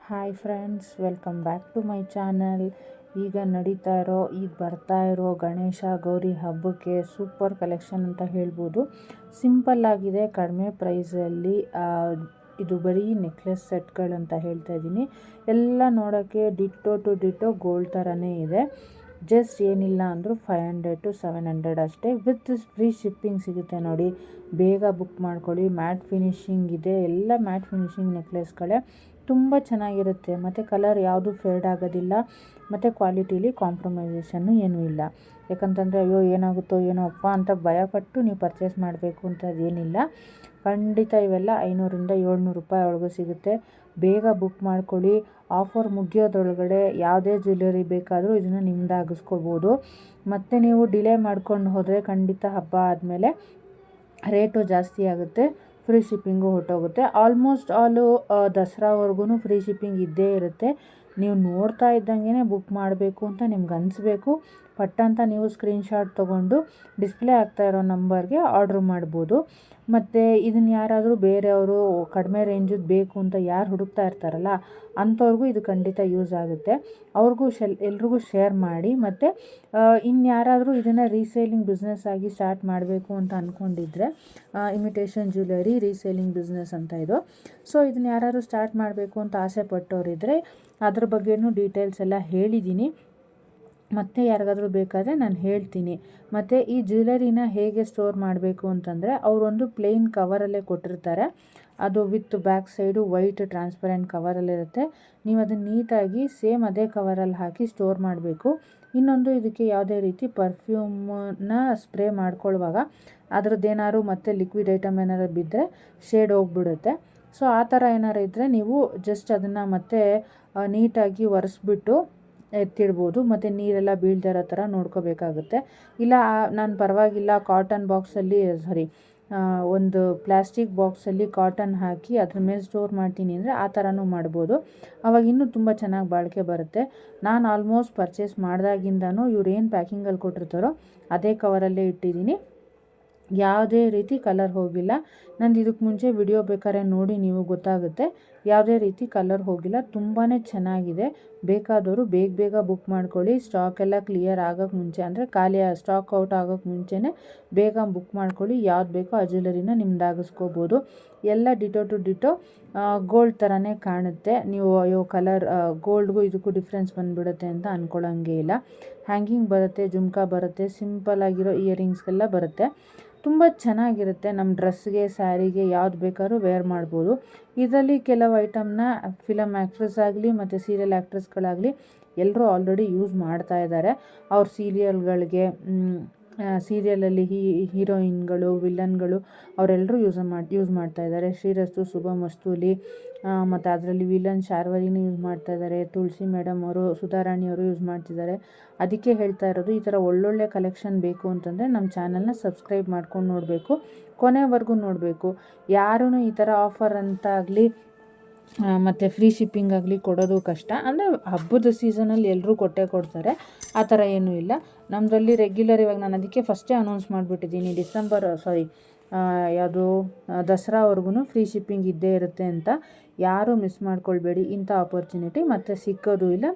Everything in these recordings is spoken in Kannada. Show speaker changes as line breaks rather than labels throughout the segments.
Hi friends, welcome back to my channel. ಈಗ ಬರ್ತಾ ಇರೋ ಗಣೇಶ ಗೌರಿ ಹಬ್ಬಕ್ಕೆ ಸೂಪರ್ ಕಲೆಕ್ಷನ್ ಅಂತ ಹೇಳ್ಬೋದು. ಸಿಂಪಲ್ ಆಗಿದೆ, ಕಡಿಮೆ ಪ್ರೈಸಲ್ಲಿ. ಇದು ಬರೀ ನೆಕ್ಲೆಸ್ ಸೆಟ್ಗಳು ಅಂತ ಹೇಳ್ತಾ ಇದ್ದೀನಿ. ಎಲ್ಲ ನೋಡೋಕ್ಕೆ ಡಿಟ್ಟೋ ಟು ಡಿಟ್ಟೋ ಗೋಲ್ಡ್ ಥರನೇ ಇದೆ. ಜಸ್ಟ್ ಏನಿಲ್ಲ ಅಂದರೂ 500 to 700 ಅಷ್ಟೇ. ವಿತ್ ಫ್ರೀ ಶಿಪ್ಪಿಂಗ್ ಸಿಗುತ್ತೆ ನೋಡಿ. ಬೇಗ ಬುಕ್ ಮಾಡ್ಕೊಳ್ಳಿ. ಮ್ಯಾಟ್ ಫಿನಿಶಿಂಗ್ ಇದೆ, ಎಲ್ಲ ಮ್ಯಾಟ್ ಫಿನಿಶಿಂಗ್ ನೆಕ್ಲೆಸ್ಗಳೇ. ತುಂಬ ಚೆನ್ನಾಗಿರುತ್ತೆ ಮತ್ತು ಕಲರ್ ಯಾವುದು ಫೇಡ್ ಆಗೋದಿಲ್ಲ ಮತ್ತು ಕ್ವಾಲಿಟೀಲಿ ಕಾಂಪ್ರಮೈಸೇಷನ್ನು ಏನೂ ಇಲ್ಲ. ಯಾಕಂತಂದರೆ ಅಯ್ಯೋ ಏನಾಗುತ್ತೋ ಏನೋ ಅಪ್ಪ ಅಂತ ಭಯಪಟ್ಟು ನೀವು ಪರ್ಚೇಸ್ ಮಾಡಬೇಕು ಅಂತದೇನಿಲ್ಲ. ಖಂಡಿತ ಇವೆಲ್ಲ 500 - 700 ರೂಪಾಯಿ ಒಳಗೆ ಸಿಗುತ್ತೆ. ಬೇಗ ಬುಕ್ ಮಾಡ್ಕೊಳ್ಳಿ. ಆಫರ್ ಮುಗಿಯೋದ್ರೊಳಗಡೆ ಯಾವುದೇ ಜ್ಯುವೆಲರಿ ಬೇಕಾದರೂ ಇದನ್ನು ನಿಮ್ಮದಾಗಿಸ್ಕೋಬೋದು. ಮತ್ತು ನೀವು ಡಿಲೇ ಮಾಡ್ಕೊಂಡು ಹೋದರೆ ಖಂಡಿತ ಹಬ್ಬ ಆದಮೇಲೆ ರೇಟು ಜಾಸ್ತಿ ಆಗುತ್ತೆ, ಫ್ರೀ ಶಿಪ್ಪಿಂಗು ಹೊರಟೋಗುತ್ತೆ. ಆಲ್ಮೋಸ್ಟ್ ದಸರಾವರೆಗೂ ಫ್ರೀ ಶಿಪ್ಪಿಂಗ್ ಇದ್ದೇ ಇರುತ್ತೆ. ನೀವು ನೋಡ್ತಾ ಇದ್ದಂಗೆ ಬುಕ್ ಮಾಡಬೇಕು ಅಂತ ನಿಮ್ಗೆ ಅನಿಸ್ಬೇಕು. ಪಟ್ಟಂತ ನೀವು ಸ್ಕ್ರೀನ್ಶಾಟ್ ತೊಗೊಂಡು ಡಿಸ್ಪ್ಲೇ ಆಗ್ತಾ ಇರೋ ನಂಬರ್ಗೆ ಆರ್ಡ್ರ್ ಮಾಡ್ಬೋದು. ಮತ್ತು ಇದನ್ನು ಯಾರಾದರೂ ಬೇರೆಯವರು ಕಡಿಮೆ ರೇಂಜದ್ದು ಬೇಕು ಅಂತ ಯಾರು ಹುಡುಕ್ತಾ ಇರ್ತಾರಲ್ಲ ಅಂಥವ್ರಿಗೂ ಇದು ಖಂಡಿತ ಯೂಸ್ ಆಗುತ್ತೆ. ಅವ್ರಿಗೂ ಎಲ್ರಿಗೂ ಶೇರ್ ಮಾಡಿ. ಮತ್ತು ಇನ್ಯಾರಾದರೂ ಇದನ್ನು ರೀಸೇಲಿಂಗ್ ಬಿಸ್ನೆಸ್ ಆಗಿ ಸ್ಟಾರ್ಟ್ ಮಾಡಬೇಕು ಅಂತ ಅಂದ್ಕೊಂಡಿದ್ರೆ, ಇಮಿಟೇಷನ್ ಜ್ಯುವೆಲರಿ ರೀಸೇಲಿಂಗ್ ಬಿಸ್ನೆಸ್ ಅಂತ ಇದು. ಸೊ ಇದನ್ನು ಯಾರಾದರೂ ಸ್ಟಾರ್ಟ್ ಮಾಡಬೇಕು ಅಂತ ಆಸೆ ಪಟ್ಟವರಿದ್ದರೆ ಅದ್ರ ಬಗ್ಗೆನೂ ಡೀಟೇಲ್ಸ್ ಎಲ್ಲ ಹೇಳಿದ್ದೀನಿ. ಮತ್ತು ಯಾರಿಗಾದರೂ ಬೇಕಾದರೆ ನಾನು ಹೇಳ್ತೀನಿ. ಮತ್ತು ಈ ಜ್ಯುವೆಲರಿನ ಹೇಗೆ ಸ್ಟೋರ್ ಮಾಡಬೇಕು ಅಂತಂದರೆ, ಅವರೊಂದು ಪ್ಲೇನ್ ಕವರಲ್ಲೇ ಕೊಟ್ಟಿರ್ತಾರೆ. ಅದು with back side white transparent ಕವರಲ್ಲಿರುತ್ತೆ. ನೀವು ಅದನ್ನು ನೀಟಾಗಿ ಸೇಮ್ ಅದೇ ಕವರಲ್ಲಿ ಹಾಕಿ ಸ್ಟೋರ್ ಮಾಡಬೇಕು. ಇನ್ನೊಂದು, ಇದಕ್ಕೆ ಯಾವುದೇ ರೀತಿ ಪರ್ಫ್ಯೂಮನ್ನ ಸ್ಪ್ರೇ ಮಾಡ್ಕೊಳ್ಳುವಾಗ ಅದ್ರದ್ದೇನಾದ್ರು ಮತ್ತು ಲಿಕ್ವಿಡ್ ಐಟಮ್ ಏನಾರು ಬಿದ್ದರೆ ಶೇಡ್ ಹೋಗ್ಬಿಡುತ್ತೆ. ಸೊ ಆ ಥರ ಏನಾರು ಇದ್ದರೆ ನೀವು ಜಸ್ಟ್ ಅದನ್ನು ಮತ್ತೆ ನೀಟಾಗಿ ಒರೆಸ್ಬಿಟ್ಟು ಎತ್ತಿಡ್ಬೋದು. ಮತ್ತು ನೀರೆಲ್ಲ ಬೀಳ್ದೇ ಇರೋ ಥರ ನೋಡ್ಕೋಬೇಕಾಗುತ್ತೆ. ಇಲ್ಲ ನಾನು ಪರವಾಗಿಲ್ಲ ಕಾಟನ್ ಬಾಕ್ಸಲ್ಲಿ ಒಂದು ಪ್ಲಾಸ್ಟಿಕ್ ಬಾಕ್ಸಲ್ಲಿ ಕಾಟನ್ ಹಾಕಿ ಅದ್ರ ಮೇಲೆ ಸ್ಟೋರ್ ಮಾಡ್ತೀನಿ ಅಂದರೆ ಆ ಥರನೂ ಮಾಡ್ಬೋದು. ಆವಾಗ ಇನ್ನೂ ತುಂಬ ಚೆನ್ನಾಗಿ ಬಾಳಿಕೆ ಬರುತ್ತೆ. ನಾನು ಆಲ್ಮೋಸ್ಟ್ ಪರ್ಚೇಸ್ ಮಾಡಿದಾಗಿಂದನೂ ಇವ್ರು ಏನು ಪ್ಯಾಕಿಂಗಲ್ಲಿ ಕೊಟ್ಟಿರ್ತಾರೋ ಅದೇ ಕವರಲ್ಲೇ ಇಟ್ಟಿದ್ದೀನಿ. ಯಾವುದೇ ರೀತಿ ಕಲರ್ ಹೋಗಿಲ್ಲ. ನಂದು ಇದಕ್ಕೆ ಮುಂಚೆ ವಿಡಿಯೋ ಬೇಕಾದ್ರೆ ನೋಡಿ, ನೀವು ಗೊತ್ತಾಗುತ್ತೆ. ಯಾವುದೇ ರೀತಿ ಕಲರ್ ಹೋಗಿಲ್ಲ. ತುಂಬಾ ಚೆನ್ನಾಗಿದೆ. ಬೇಕಾದವರು ಬೇಗ ಬುಕ್ ಮಾಡ್ಕೊಳ್ಳಿ. ಸ್ಟಾಕ್ ಎಲ್ಲ ಕ್ಲಿಯರ್ ಆಗೋಕ್ಕೆ ಮುಂಚೆ, ಅಂದರೆ ಸ್ಟಾಕ್ ಔಟ್ ಆಗೋಕ್ಕೆ ಮುಂಚೆನೇ ಬೇಗ ಬುಕ್ ಮಾಡ್ಕೊಳ್ಳಿ. ಯಾವ್ದು ಬೇಕೋ ಆ ಜ್ಯುವೆಲರಿನ ನಿಮ್ದಾಗಿಸ್ಕೋಬೋದು. ಎಲ್ಲ ಡಿಟೋ ಟು ಡಿಟೋ ಗೋಲ್ಡ್ ಥರನೇ ಕಾಣುತ್ತೆ. ನೀವು ಅಯ್ಯೋ ಕಲರ್ ಗೋಲ್ಡ್ಗೂ ಇದಕ್ಕೂ ಡಿಫ್ರೆನ್ಸ್ ಬಂದುಬಿಡುತ್ತೆ ಅಂತ ಅಂದ್ಕೊಳ್ಳೋಂಗೆ ಇಲ್ಲ. ಹ್ಯಾಂಗಿಂಗ್ ಬರುತ್ತೆ, ಜುಮ್ಕಾ ಬರುತ್ತೆ, ಸಿಂಪಲ್ ಆಗಿರೋ ಇಯರಿಂಗ್ಸ್ಗೆಲ್ಲ ಬರುತ್ತೆ. ತುಂಬ ಚೆನ್ನಾಗಿರುತ್ತೆ. ನಮ್ಮ ಡ್ರೆಸ್ಗೆ, ಸ್ಯಾರಿಗೆ ಯಾವ್ದು ಬೇಕಾದ್ರೂ ವೇರ್ ಮಾಡ್ಬೋದು. ಇದರಲ್ಲಿ ಕೆಲವು ಐಟಮ್ನ ಫಿಲಮ್ ಆ್ಯಕ್ಟ್ರೆಸ್ ಆಗಲಿ ಮತ್ತು ಸೀರಿಯಲ್ ಆ್ಯಕ್ಟ್ರೆಸ್ಗಳಾಗಲಿ ಎಲ್ಲರೂ ಆಲ್ರೆಡಿ ಯೂಸ್ ಮಾಡ್ತಾ ಇದ್ದಾರೆ. ಅವ್ರ ಸೀರಿಯಲ್ಗಳಿಗೆ, ಸೀರಿಯಲಲ್ಲಿ ಹೀರೋಯಿನ್ಗಳು, ವಿಲನ್ಗಳು ಅವರೆಲ್ಲರೂ ಯೂಸ್ ಮಾಡ್ತಾ ಇದ್ದಾರೆ. ಶ್ರೀರಸ್ತು ಶುಭಮಸ್ತುಲಿ ಮತ್ತು ಅದರಲ್ಲಿ ವಿಲನ್ ಶಾರ್ವರಿನೂ ಯೂಸ್ ಮಾಡ್ತಾ ಇದ್ದಾರೆ. ತುಳಸಿ ಮೇಡಮ್ ಅವರು, ಸುಧಾರಾಣಿ ಅವರು ಯೂಸ್ ಮಾಡ್ತಿದ್ದಾರೆ. ಅದಕ್ಕೆ ಹೇಳ್ತಾ ಇರೋದು, ಈ ಥರ ಒಳ್ಳೊಳ್ಳೆ ಕಲೆಕ್ಷನ್ ಬೇಕು ಅಂತಂದರೆ ನಮ್ಮ ಚಾನಲ್ನ ಸಬ್ಸ್ಕ್ರೈಬ್ ಮಾಡ್ಕೊಂಡು ನೋಡಬೇಕು, ಕೊನೆವರೆಗೂ ನೋಡಬೇಕು. ಯಾರೂ ಈ ಥರ ಆಫರ್ ಅಂತಾಗಲಿ ಮತ್ತು ಫ್ರೀ ಶಿಪ್ಪಿಂಗ್ ಆಗಲಿ ಕೊಡೋದು ಕಷ್ಟ. ಅಂದರೆ ಹಬ್ಬದ ಸೀಸನಲ್ಲಿ ಎಲ್ಲರೂ ಕೊಡ್ತಾರೆ, ಆ ಥರ ಏನೂ ಇಲ್ಲ. ನಮ್ಮದ್ರಲ್ಲಿ ರೆಗ್ಯುಲರ್, ಇವಾಗ ನಾನು ಅದಕ್ಕೆ ಫಸ್ಟೇ ಅನೌನ್ಸ್ ಮಾಡಿಬಿಟ್ಟಿದ್ದೀನಿ, ದಸರಾವರೆಗೂ ಫ್ರೀ ಶಿಪ್ಪಿಂಗ್ ಇದ್ದೇ ಇರುತ್ತೆ ಅಂತ. ಯಾರೂ ಮಿಸ್ ಮಾಡ್ಕೊಳ್ಬೇಡಿ. ಇಂಥ ಆಪರ್ಚುನಿಟಿ ಮತ್ತೆ ಸಿಕ್ಕೋದು ಇಲ್ಲ.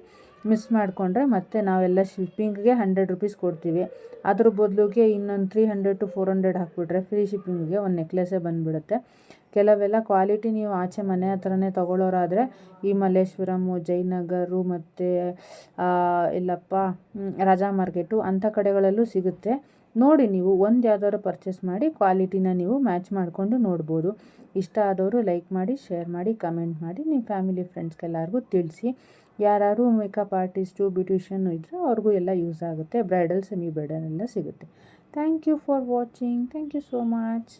ಮಿಸ್ ಮಾಡಿಕೊಂಡ್ರೆ ಮತ್ತೆ ನಾವೆಲ್ಲ ಶಿಪ್ಪಿಂಗ್ಗೆ 100 ರೂಪೀಸ್ ಕೊಡ್ತೀವಿ. ಅದ್ರ ಬದಲಿಗೆ ಇನ್ನೊಂದು 300 to 400 ಹಾಕಿಬಿಟ್ರೆ ಫ್ರೀ ಶಿಪ್ಪಿಂಗಿಗೆ ಒಂದು ನೆಕ್ಲೆಸೇ ಬಂದುಬಿಡುತ್ತೆ. ಕೆಲವೆಲ್ಲ ಕ್ವಾಲಿಟಿ ನೀವು ಆಚೆ ಮನೆ ಹತ್ರನೇ ತೊಗೊಳ್ಳೋರಾದರೆ ಈ ಮಲ್ಲೇಶ್ವರಮು, ಜಯನಗರು ಮತ್ತು ರಾಜಾ ಮಾರ್ಕೆಟು ಅಂಥ ಕಡೆಗಳಲ್ಲೂ ಸಿಗುತ್ತೆ. ನೋಡಿ, ನೀವು ಒಂದು ಯಾವ್ದಾದ್ರು ಪರ್ಚೇಸ್ ಮಾಡಿ ಕ್ವಾಲಿಟಿನ ನೀವು ಮ್ಯಾಚ್ ಮಾಡಿಕೊಂಡು ನೋಡ್ಬೋದು. ಇಷ್ಟ ಆದವರು ಲೈಕ್ ಮಾಡಿ, ಶೇರ್ ಮಾಡಿ, ಕಮೆಂಟ್ ಮಾಡಿ, ನಿಮ್ಮ ಫ್ಯಾಮಿಲಿ ಫ್ರೆಂಡ್ಸ್ಗೆಲ್ಲರಿಗೂ ತಿಳಿಸಿ. ಯಾರು ಮೇಕಪ್ ಆರ್ಟಿಸ್ಟು, ಬ್ಯೂಟಿಷಿಯನ್ನು ಇದ್ದರೆ ಅವ್ರಿಗೂ ಎಲ್ಲ ಯೂಸ್ ಆಗುತ್ತೆ. ಬ್ರೈಡಲ್, ಸೆಮಿ ಬ್ರೈಡಲ್ ಎಲ್ಲ ಸಿಗುತ್ತೆ. Thank you for watching. Thank you so much.